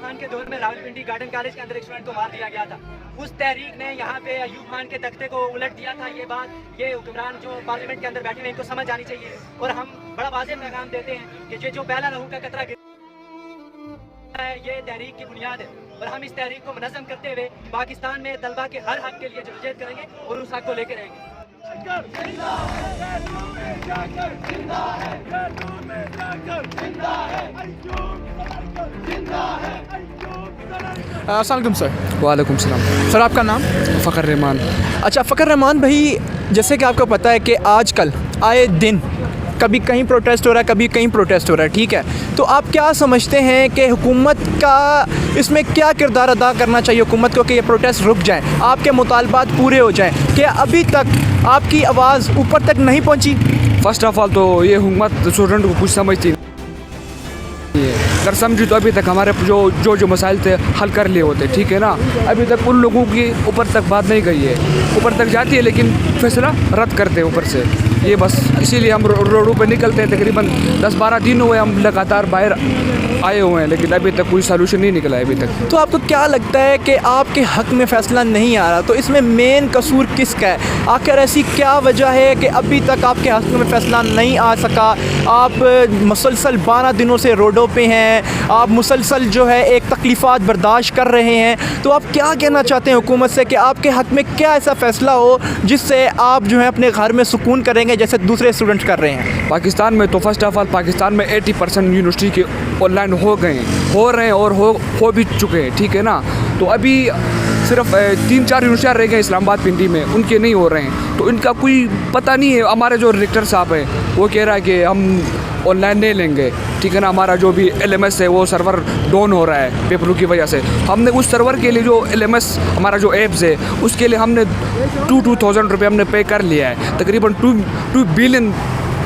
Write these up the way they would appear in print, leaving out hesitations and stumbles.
खान के दौर में रावलपिंडी गार्डन कॉलेज के अंदर एक स्टूडेंट को मार दिया गया था। उस तहरीक ने यहाँ पे अयूब खान के तख्ते को उलट दिया था। ये बात ये हुक्मरान जो पार्लियामेंट के अंदर बैठे हुए इनको समझ आनी चाहिए। और हम बड़ा वाज़ेह पैगाम देते हैं कि ये जो पहला लहू का कतरा है ये तहरीक की बुनियाद है और हम इस तहरीक को मुनज़्ज़म करते हुए पाकिस्तान में तलबा के हर हक के लिए जदोजहद करेंगे और उस हक को लेकर रहेंगे। अस्सलाम वालेकुम सर। वालेकुम सलाम। सर आपका नाम? फ़खर रहमान। अच्छा फ़खर रहमान भाई, जैसे कि आपको पता है कि आजकल आए दिन कभी कहीं प्रोटेस्ट हो रहा है, कभी कहीं प्रोटेस्ट हो रहा है, ठीक है। तो आप क्या समझते हैं कि हुकूमत का इसमें क्या किरदार अदा करना चाहिए हुकूमत को कि ये प्रोटेस्ट रुक जाएं, आपके मुतालबात पूरे हो जाएं? क्या अभी तक आपकी आवाज़ ऊपर तक नहीं पहुंची? फ़र्स्ट ऑफ ऑल तो ये हुकूमत स्टूडेंट को कुछ समझती नहीं है। अगर समझी तो अभी तक हमारे जो मसाइल थे हल कर लिए होते, ठीक है ना। अभी तक उन लोगों की ऊपर तक बात नहीं गई है, ऊपर तक जाती है लेकिन फैसला रद्द करते हैं ऊपर से। ये बस इसीलिए हम रोडों पे निकलते हैं। तकरीबन 10-12 दिन हुए हम लगातार बाहर आए हुए हैं लेकिन अभी तक कोई सलूशन नहीं निकला है अभी तक। तो आपको क्या लगता है कि आपके हक़ में फ़ैसला नहीं आ रहा, तो इसमें मेन कसूर किसका है? आखिर ऐसी क्या वजह है कि अभी तक आपके हक़ में फ़ैसला नहीं आ सका? आप मुसलसल 12 दिनों से रोडों पे हैं, आप मुसलसल जो है एक तकलीफ़ात बर्दाश्त कर रहे हैं। तो आप क्या कहना चाहते हैं हुकूमत से कि आपके हक़ में क्या ऐसा फ़ैसला हो जिससे आप जो है अपने घर में सुकून करेंगे जैसे दूसरे स्टूडेंट्स कर रहे हैं? पाकिस्तान में तो फर्स्ट ऑफ ऑल पाकिस्तान में 80% यूनिवर्सिटी के ऑनलाइन हो गए हो रहे हैं और हो भी चुके हैं, ठीक है ना। तो अभी सिर्फ 3-4 यूनिवर्सिटियाँ रह गए इस्लामाबाद पिंडी में, उनके नहीं हो रहे हैं। तो इनका कोई पता नहीं है। हमारे जो डायरेक्टर साहब है वो कह रहा है कि हम ऑनलाइन नहीं लेंगे, ठीक है ना। हमारा जो भी LMS है वो सर्वर डाउन हो रहा है पेपरों की वजह से। हमने उस सर्वर के लिए जो LMS हमारा जो एप्स है उसके लिए हमने 2,000 रुपये हमने पे कर लिया है। तकरीबन 2 बिलियन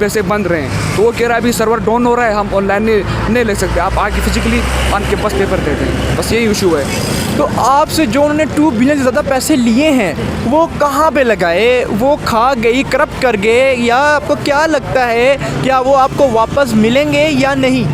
पैसे बंद रहे हैं। तो वो कह रहा है अभी सर्वर डाउन हो रहा है, हम ऑनलाइन नहीं ले सकते, आप आके फिजिकली ऑन कैंपस पेपर दे दें। बस यही इशू है। तो आपसे जो उन्होंने 2 बिलियन से ज़्यादा पैसे लिए हैं वो कहाँ पे लगाए? वो खा गई, करप्ट कर गए, या आपको क्या लगता है क्या वो आपको वापस मिलेंगे या नहीं?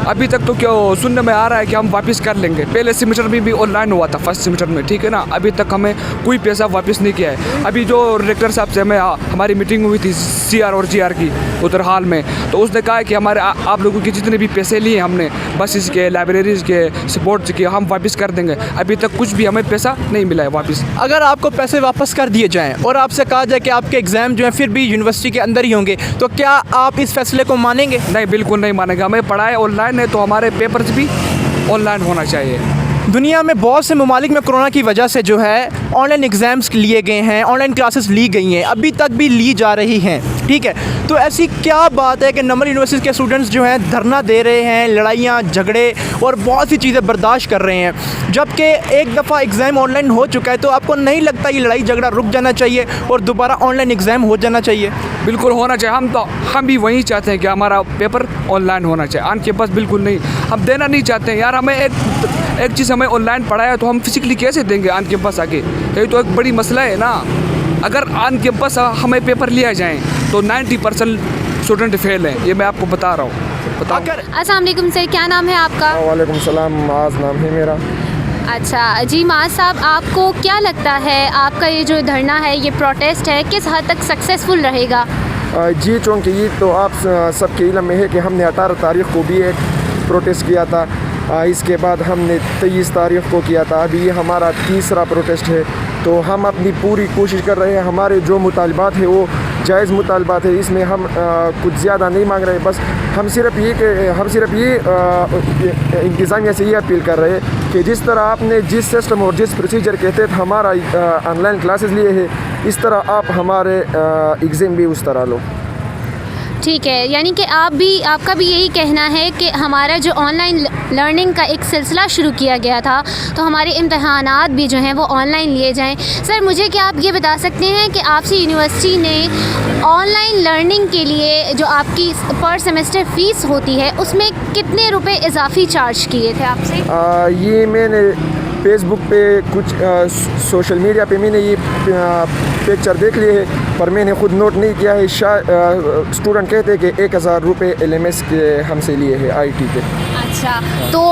अभी तक तो क्या सुनने में आ रहा है कि हम वापस कर लेंगे। पहले सेमेस्टर में भी ऑनलाइन हुआ था, फर्स्ट सेमेस्टर में, ठीक है ना। अभी तक हमें कोई पैसा वापस नहीं किया है। अभी जो डायरेक्टर साहब से हमारी मीटिंग हुई थी CR और GR की उधर हाल में, तो उसने कहा है कि हमारे आप लोगों के जितने भी पैसे लिए हमने बसेस के, लाइब्रेरीज़ के, सपोर्ट्स के, हम वापस कर देंगे। अभी तक कुछ भी हमें पैसा नहीं मिला है वापस। अगर आपको पैसे वापस कर दिए जाएँ और आपसे कहा जाए कि आपके एग्ज़ाम जो हैं फिर भी यूनिवर्सिटी के अंदर ही होंगे, तो क्या आप इस फैसले को मानेंगे? नहीं, बिल्कुल नहीं मानेंगे। हमें पढ़ाई ऑनलाइन है तो हमारे पेपर्स भी ऑनलाइन होना चाहिए। दुनिया में बहुत से ममालिक में कोरोना की वजह से जो है ऑनलाइन एग्ज़ाम्स लिए गए हैं, ऑनलाइन क्लासेस ली गई हैं, अभी तक भी ली जा रही हैं, ठीक है। तो ऐसी क्या बात है कि नंबर यूनिवर्सिटी के स्टूडेंट्स जो हैं धरना दे रहे हैं, लड़ाइयाँ झगड़े और बहुत सी चीज़ें बर्दाश्त कर रहे हैं, जबकि एक दफ़ा एग्ज़ाम ऑनलाइन हो चुका है? तो आपको नहीं लगता ये लड़ाई झगड़ा रुक जाना चाहिए और दोबारा ऑनलाइन एग्ज़ाम हो जाना चाहिए? बिल्कुल होना चाहिए। हम भी वही चाहते हैं कि हमारा पेपर ऑनलाइन होना चाहिए, ऑन कैंपस बिल्कुल नहीं। हम देना नहीं चाहते हैं यार। हमें एक चीज़ हमें ऑनलाइन पढ़ाया तो हम फिजिकली कैसे देंगे ऑन कैंपस आके? ये तो एक बड़ी मसला है ना। अगर ऑन कैंपस हमें पेपर लिया जाए तो 90% स्टूडेंट फेल हैं, ये मैं आपको बता रहा हूँ। अस्सलाम वालेकुम सर, क्या नाम है आपका? वालेकुम सलाम, माज नाम है मेरा। अच्छा जी माज साहब, आपको क्या लगता है आपका ये जो धरना है, ये प्रोटेस्ट है, किस हद तक सक्सेसफुल रहेगा? जी, चूँकि ये तो आप सबके इल्म में है कि हमने 18 तारीख़ को भी एक प्रोटेस्ट किया था, इसके बाद हमने 23 तारीख़ को किया था। अभी ये हमारा तीसरा प्रोटेस्ट है। तो हम अपनी पूरी कोशिश कर रहे हैं। हमारे जो मुतालबात है वो जायज़ मुतालबात है, इसमें हम कुछ ज़्यादा नहीं मांग रहे। बस हम सिर्फ ये इंतज़ामिया से ये अपील कर रहे हैं कि जिस तरह आपने जिस सिस्टम और जिस प्रोसीजर के तहत हमारा ऑनलाइन क्लासेस लिए हैं, इस तरह आप हमारे एग्ज़ाम भी उस तरह लो। ठीक है, यानी कि आपका भी यही कहना है कि हमारा जो ऑनलाइन लर्निंग का एक सिलसिला शुरू किया गया था तो हमारे इम्तहानात भी जो हैं वो ऑनलाइन लिए जाएं। सर, मुझे क्या आप ये बता सकते हैं कि आपसी यूनिवर्सिटी ने ऑनलाइन लर्निंग के लिए जो आपकी पर सेमेस्टर फ़ीस होती है उसमें कितने रुपए इजाफ़ी चार्ज किए थे आपसे? ये मैंने फेसबुक पे कुछ सोशल मीडिया पे मैंने ये पिक्चर देख लिए है, पर मैंने खुद नोट नहीं किया है। स्टूडेंट कहते हैं कि 1000 रुपये LMS के हमसे लिए है IT के। अच्छा, तो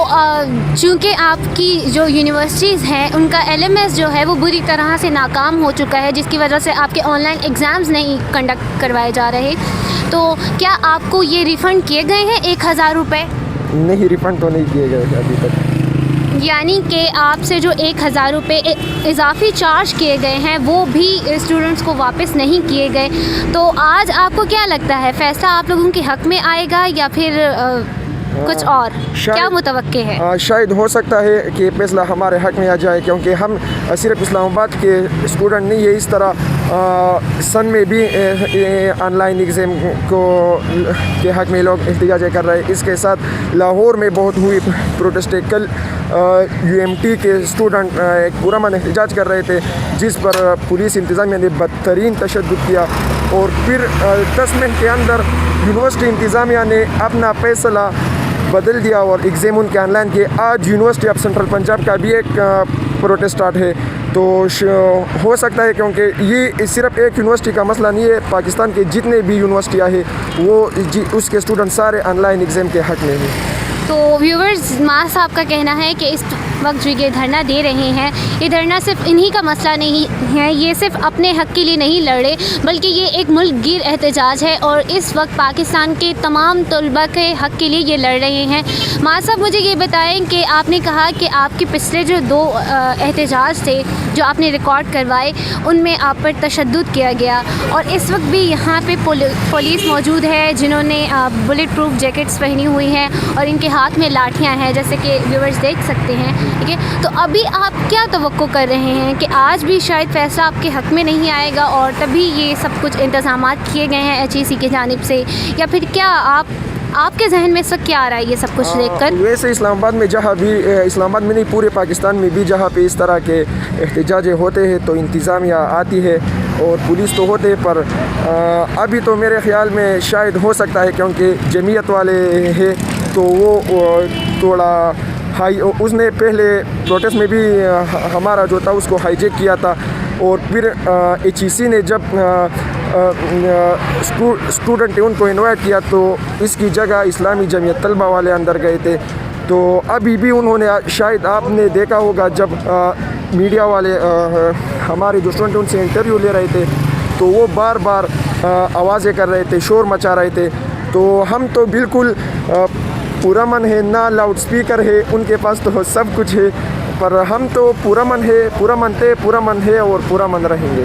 चूँकि आपकी जो यूनिवर्सिटीज़ हैं उनका LMS जो है वो बुरी तरह से नाकाम हो चुका है, जिसकी वजह से आपके ऑनलाइन एग्ज़ाम्स नहीं कंडक्ट करवाए जा रहे, तो क्या आपको ये रिफ़ंड किए गए हैं 1000 रुपये? नहीं, रिफ़ंड तो नहीं किए गए अभी तक। यानी कि आपसे जो 1000 रुपये इजाफी चार्ज किए गए हैं वो भी स्टूडेंट्स को वापस नहीं किए गए। तो आज आपको क्या लगता है, फ़ैसला आप लोगों के हक़ में आएगा या फिर कुछ और क्या मुतवक्के है? शायद हो सकता है कि फैसला हमारे हक़ में आ जाए, क्योंकि हम सिर्फ इस्लामाबाद के स्टूडेंट नहीं है। इस तरह सन में भी ऑनलाइन एग्ज़ाम को के हक़ में लोग एहतजाज कर रहे हैं। इसके साथ लाहौर में बहुत हुई प्रोटेस्ट। कल UMT के स्टूडेंट एक पुरअमन एहतजाज कर रहे थे, जिस पर पुलिस इंतज़ामिया ने बदतरीन तशद्दुद किया, और फिर 10 मिनट के अंदर यूनिवर्सिटी इंतज़ामिया ने अपना फैसला बदल दिया और एग्ज़ाम उनके ऑनलाइन किए। आज यूनिवर्सिटी ऑफ सेंट्रल पंजाब का भी एक प्रोटेस्ट स्टार्ट है। तो हो सकता है, क्योंकि ये सिर्फ एक यूनिवर्सिटी का मसला नहीं है, पाकिस्तान के जितने भी यूनिवर्सिटियाँ हैं वो उसके स्टूडेंट सारे ऑनलाइन एग्ज़ाम के हक़ में हैं। तो व्यूवर्स, माँ साहब का कहना है कि इस वक्त जो ये धरना दे रहे हैं, ये धरना सिर्फ इन्हीं का मसला नहीं है, ये सिर्फ अपने हक़ के लिए नहीं लड़े, बल्कि ये एक मुल्क गिर एहतजाज है और इस वक्त पाकिस्तान के तमाम तलबा के हक़ के लिए ये लड़ रहे हैं। माँ साहब, मुझे ये बताएं कि आपने कहा कि आपके पिछले जो 2 एहतजाज थे जो आपने रिकॉर्ड करवाए, उनमें आप पर तशद्दुद किया गया, और इस वक्त भी यहाँ पे पुलिस मौजूद है जिन्होंने बुलेट प्रूफ जैकेट्स पहनी हुई हैं और इनके हाथ में लाठियाँ हैं, जैसे कि व्यूवर्स देख सकते हैं। ठीक है, तो अभी आप क्या तवक्को कर रहे हैं कि आज भी शायद फ़ैसला आपके हक़ में नहीं आएगा और तभी ये सब कुछ इंतज़ामात किए गए हैं HEC की जानिब से, या फिर क्या आपके जहन में सब क्या आ रहा है ये सब कुछ देखकर? वैसे इस्लामाबाद में जहाँ भी, इस्लामाबाद में नहीं पूरे पाकिस्तान में भी जहाँ पे इस तरह के एहतजाज होते हैं तो इंतज़ामिया आती है और पुलिस तो होते हैं, पर अभी तो मेरे ख़्याल में शायद हो सकता है, क्योंकि जमीयत वाले हैं तो वो थोड़ा हाई, उसने पहले प्रोटेस्ट में भी हमारा जो था उसको हाईजैक किया था, और फिर HEC ने जब स्टूडेंट उनको इन्वाइट किया तो इसकी जगह इस्लामी जमीयत तलबा वाले अंदर गए थे। तो अभी भी उन्होंने, शायद आपने देखा होगा जब मीडिया वाले हमारे जो स्टूडेंट उनसे इंटरव्यू ले रहे थे तो वो बार बार आवाज़ें कर रहे थे, शोर मचा रहे थे। तो हम तो बिल्कुल पुरअमन है, ना लाउड स्पीकर है, उनके पास तो सब कुछ है, पर हम तो पुरअमन है, पुरअमन थे, पुरअमन है और पुरअमन रहेंगे।